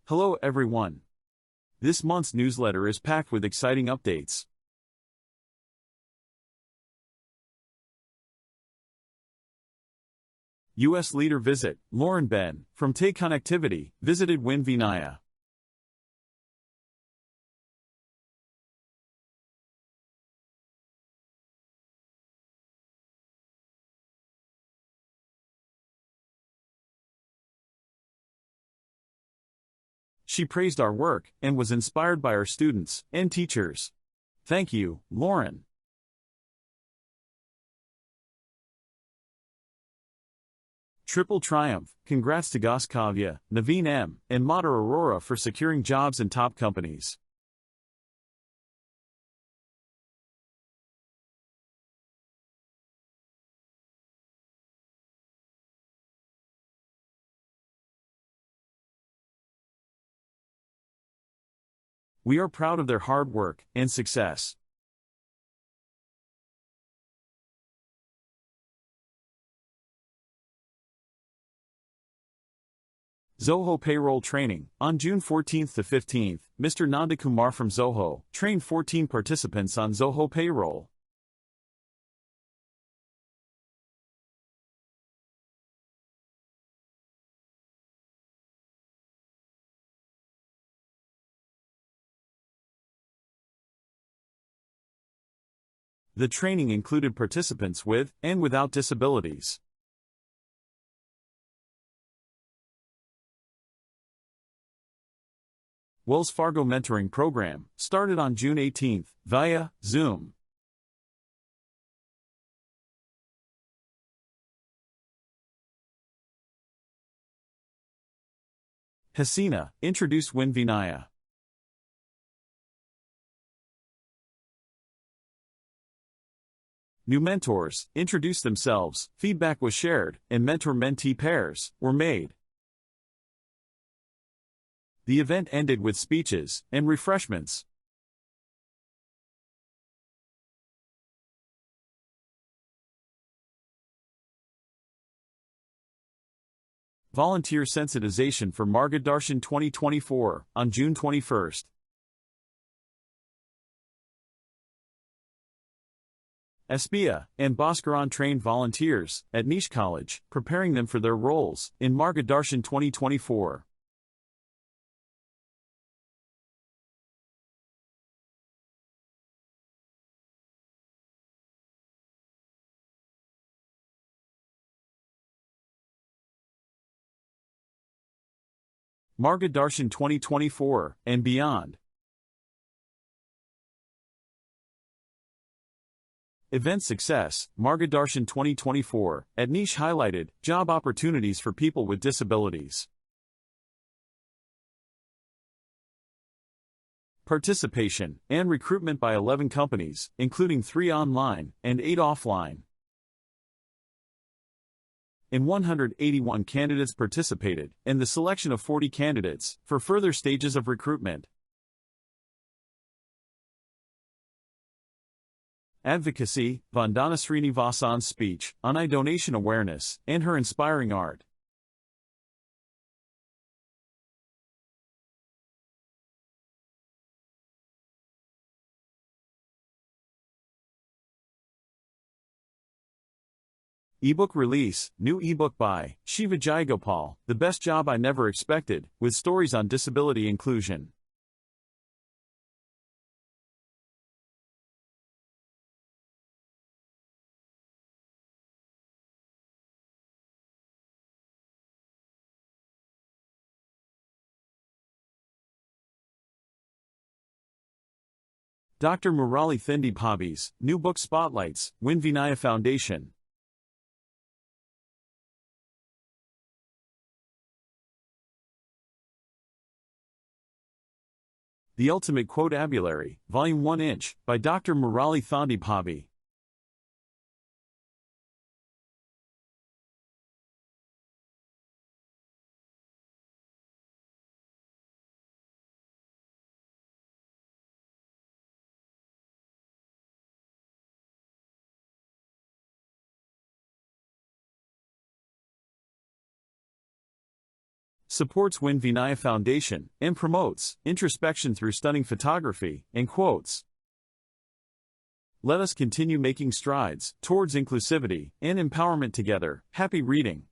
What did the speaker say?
Hello everyone. This month's newsletter is packed with exciting updates. U.S. leader visit. Lauren Ben, from Tay Connectivity, visited Win Vinaya. She praised our work and was inspired by our students and teachers. Thank you, Lauren. Triple triumph. Congrats to Goskavya, Naveen M., and Madhur Arora for securing jobs in top companies. We are proud of their hard work and success. Zoho Payroll Training. On June 14th to 15th, Mr. Nandakumar from Zoho trained 14 participants on Zoho Payroll. The training included participants with and without disabilities. Wells Fargo Mentoring Program started on June 18th via Zoom. Hasina introduced Win Vinaya. New mentors introduced themselves, feedback was shared, and mentor-mentee pairs were made. The event ended with speeches and refreshments. Volunteer sensitization for MargaDarshan 2024 on June 21st. Espia and Bhaskaran trained volunteers at Niche College, preparing them for their roles in MargaDarshan 2024. MargaDarshan 2024 and beyond. Event success. MargaDarshan 2024 at Niche highlighted job opportunities for people with disabilities. Participation and recruitment by 11 companies, including 3 online and 8 offline. And 181 candidates participated, and the selection of 40 candidates for further stages of recruitment. Advocacy. Vandana Srinivasan's speech on donation awareness and her inspiring art. Ebook release. New ebook by Shiva Jayagopal, The Best Job I Never Expected, with stories on disability inclusion. Dr. Murali Thindi Bhabhi's new book spotlights Win Vinaya Foundation. The Ultimate Quotabulary, Volume 1 inch, by Dr. Murali Thindi Bhabhi. supports Win Vinaya Foundation, and promotes introspection through stunning photography and quotes. Let us continue making strides towards inclusivity and empowerment together. Happy reading!